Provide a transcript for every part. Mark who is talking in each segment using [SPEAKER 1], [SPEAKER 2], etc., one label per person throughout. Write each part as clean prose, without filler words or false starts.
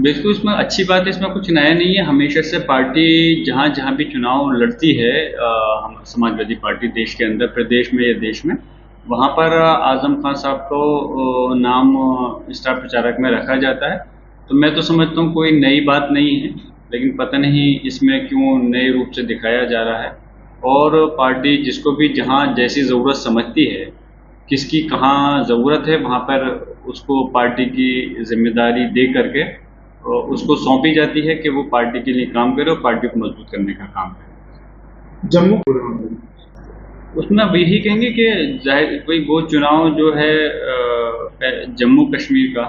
[SPEAKER 1] बिल्कुल, इसमें अच्छी बात है, इसमें कुछ नया नहीं है। हमेशा से पार्टी जहाँ जहाँ भी चुनाव लड़ती है, हम समाजवादी पार्टी देश के अंदर, प्रदेश में या देश में, वहाँ पर आजम खान साहब को नाम स्टार प्रचारक में रखा जाता है। तो मैं तो समझता हूँ कोई नई बात नहीं है, लेकिन पता नहीं इसमें क्यों नए रूप से दिखाया जा रहा है। और पार्टी जिसको भी जहाँ जैसी ज़रूरत समझती है, किसकी कहाँ ज़रूरत है, वहाँ पर उसको पार्टी की जिम्मेदारी दे करके उसको सौंपी जाती है कि वो पार्टी के लिए काम करे और पार्टी को मजबूत करने का काम करे।
[SPEAKER 2] जम्मू
[SPEAKER 1] उसमें अब यही कहेंगे कि जाहिर कोई वो चुनाव जो है जम्मू कश्मीर का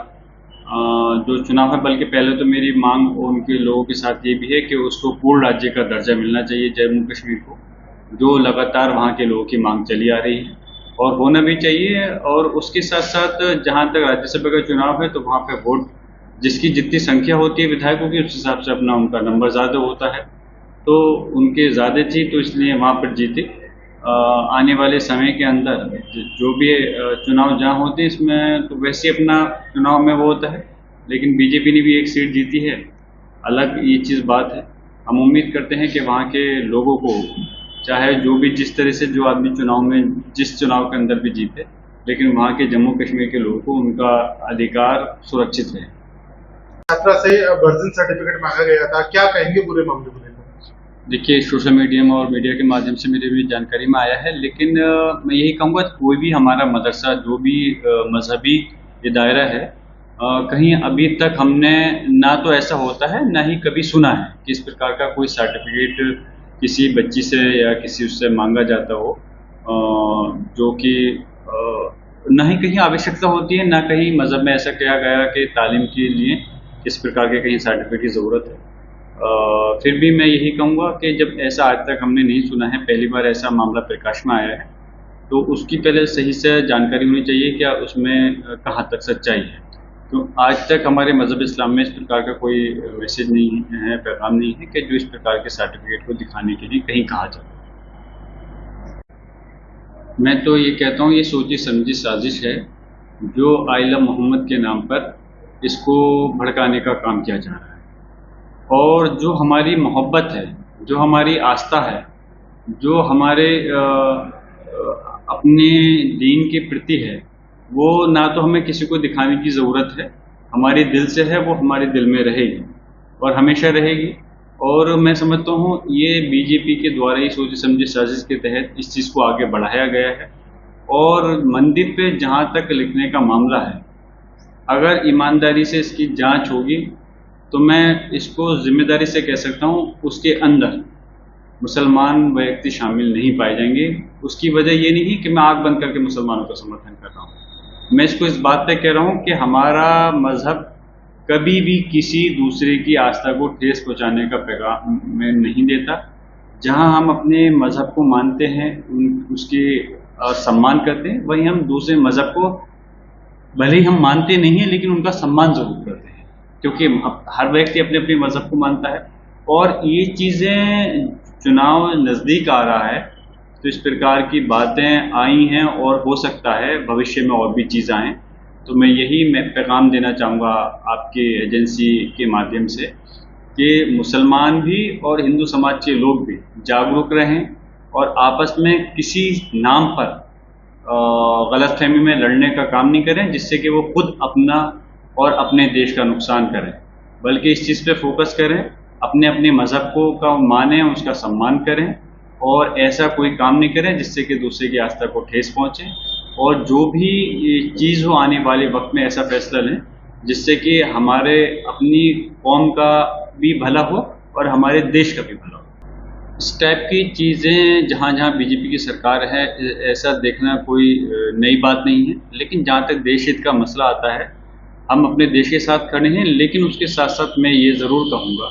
[SPEAKER 1] जो चुनाव है, बल्कि पहले तो मेरी मांग उनके लोगों के साथ ये भी है कि उसको पूर्ण राज्य का दर्जा मिलना चाहिए जम्मू कश्मीर को, जो लगातार वहाँ के लोगों की मांग चली आ रही है और होना भी चाहिए। और उसके साथ साथ जहाँ तक राज्यसभा का चुनाव है, तो वहाँ पे वोट जिसकी जितनी संख्या होती है विधायकों की, उस हिसाब से अपना उनका नंबर ज़्यादा होता है, तो उनके ज़्यादा थी, तो इसलिए वहाँ पर जीते। आने वाले समय के अंदर जो भी चुनाव जहाँ होते हैं, इसमें तो वैसे ही अपना चुनाव में वो होता है, लेकिन बीजेपी ने भी एक सीट जीती है, अलग ये चीज़ बात है। हम उम्मीद करते हैं कि वहाँ के लोगों को, चाहे जो भी जिस तरह से जो आदमी चुनाव में जिस चुनाव के अंदर भी जीते, लेकिन वहाँ के जम्मू कश्मीर के लोगों को उनका अधिकार सुरक्षित रहे।
[SPEAKER 2] छात्रा से वर्जिन सर्टिफिकेट मांगा गया था, क्या कहेंगे पूरे मामले को लेकर?
[SPEAKER 1] देखिए, सोशल मीडिया में और मीडिया के माध्यम से मेरे भी जानकारी में आया है, लेकिन मैं यही कहूँगा कोई भी हमारा मदरसा जो भी मजहबी ये दायरा है, कहीं अभी तक हमने ना तो ऐसा होता है ना ही कभी सुना है कि इस प्रकार का कोई सर्टिफिकेट किसी बच्ची से या किसी उससे मांगा जाता हो, जो कि ना ही कहीं आवश्यकता होती है, ना कहीं मज़हब में ऐसा कहा गया कि तालीम के लिए किस प्रकार के कहीं सर्टिफिकेट की ज़रूरत है। फिर भी मैं यही कहूँगा कि जब ऐसा आज तक हमने नहीं सुना है, पहली बार ऐसा मामला प्रकाश में आया है, तो उसकी पहले सही से जानकारी होनी चाहिए क्या उसमें कहाँ तक सच्चाई है। तो आज तक हमारे मज़हब इस्लाम में इस प्रकार का कोई मैसेज नहीं है, पैगाम नहीं है कि जो इस प्रकार के सर्टिफिकेट को दिखाने के लिए कहीं कहा जाए। मैं तो ये कहता हूँ ये सोची समझी साजिश है, जो आइला मोहम्मद के नाम पर इसको भड़काने का काम किया जा रहा है। और जो हमारी मोहब्बत है, जो हमारी आस्था है, जो हमारे अपने दीन के प्रति है, वो ना तो हमें किसी को दिखाने की ज़रूरत है, हमारे दिल से है, वो हमारे दिल में रहेगी और हमेशा रहेगी। और मैं समझता हूँ ये बीजेपी के द्वारा ही सोची समझी साजिश के तहत इस चीज़ को आगे बढ़ाया गया है। और मंदिर पे जहाँ तक लिखने का मामला है, अगर ईमानदारी से इसकी जांच होगी, तो मैं इसको जिम्मेदारी से कह सकता हूँ उसके अंदर मुसलमान व्यक्ति शामिल नहीं पाए जाएंगे। उसकी वजह ये नहीं कि मैं आंख बंद करके मुसलमानों का समर्थन कर रहा हूँ, मैं इसको इस बात पे कह रहा हूँ कि हमारा मजहब कभी भी किसी दूसरे की आस्था को ठेस पहुँचाने का पैगाम में नहीं देता। जहाँ हम अपने मजहब को मानते हैं, उसके सम्मान करते हैं, वहीं हम दूसरे मजहब को भले ही हम मानते नहीं हैं, लेकिन उनका सम्मान जरूर करते हैं, क्योंकि हर व्यक्ति अपने अपने मजहब को मानता है। और ये चीज़ें चुनाव नज़दीक आ रहा है, तो इस प्रकार की बातें आई हैं और हो सकता है भविष्य में और भी चीज़ आएँ। तो मैं पैगाम देना चाहूँगा आपकी एजेंसी के माध्यम से कि मुसलमान भी और हिंदू समाज के लोग भी जागरूक रहें और आपस में किसी नाम पर गलतफहमी में लड़ने का काम नहीं करें, जिससे कि वो खुद अपना और अपने देश का नुकसान करें, बल्कि इस चीज़ पे फोकस करें, अपने अपने मज़हब को का मानें, उसका सम्मान करें और ऐसा कोई काम नहीं करें जिससे कि दूसरे की आस्था को ठेस पहुँचे। और जो भी चीज़ हो आने वाले वक्त में ऐसा फैसला लें जिससे कि हमारे अपनी कौम का भी भला हो और हमारे देश का भी भला हो। इस टाइप की चीज़ें जहाँ जहाँ बीजेपी की सरकार है, ऐसा देखना कोई नई बात नहीं है। लेकिन जहाँ तक देश हित का मसला आता है, हम अपने देश के साथ खड़े हैं, लेकिन उसके साथ साथ मैं ये ज़रूर कहूँगा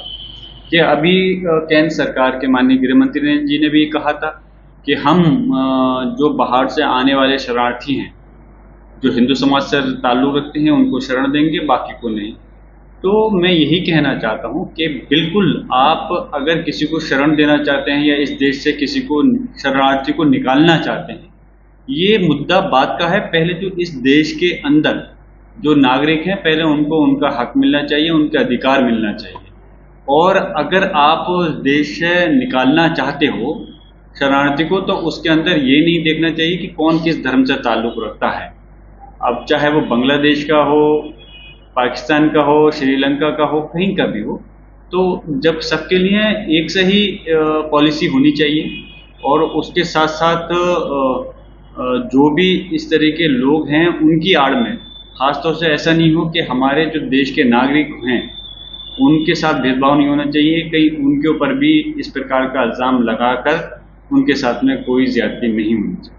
[SPEAKER 1] कि अभी केंद्र सरकार के माननीय गृह मंत्री जी ने भी कहा था कि हम जो बाहर से आने वाले शरणार्थी हैं, जो हिंदू समाज से ताल्लुक़ रखते हैं, उनको शरण देंगे, बाकी को नहीं। तो मैं यही कहना चाहता हूँ कि बिल्कुल आप अगर किसी को शरण देना चाहते हैं या इस देश से किसी को शरणार्थी को निकालना चाहते हैं, ये मुद्दा बात का है। पहले तो इस देश के अंदर जो नागरिक हैं पहले उनको उनका हक मिलना चाहिए, उनके अधिकार मिलना चाहिए। और अगर आप देश से निकालना चाहते हो शरणार्थी को, तो उसके अंदर ये नहीं देखना चाहिए कि कौन किस धर्म से ताल्लुक़ रखता है। अब चाहे वो बांग्लादेश का हो, पाकिस्तान का हो, श्रीलंका का हो, कहीं का भी हो, तो जब सबके लिए एक से ही पॉलिसी होनी चाहिए। और उसके साथ साथ जो भी इस तरह के लोग हैं उनकी आड़ में ख़ासतौर से ऐसा नहीं हो कि हमारे जो देश के नागरिक हैं उनके साथ भेदभाव नहीं होना चाहिए, कहीं उनके ऊपर भी इस प्रकार का इल्ज़ाम लगाकर उनके साथ में कोई ज़्यादती नहीं होनी चाहिए।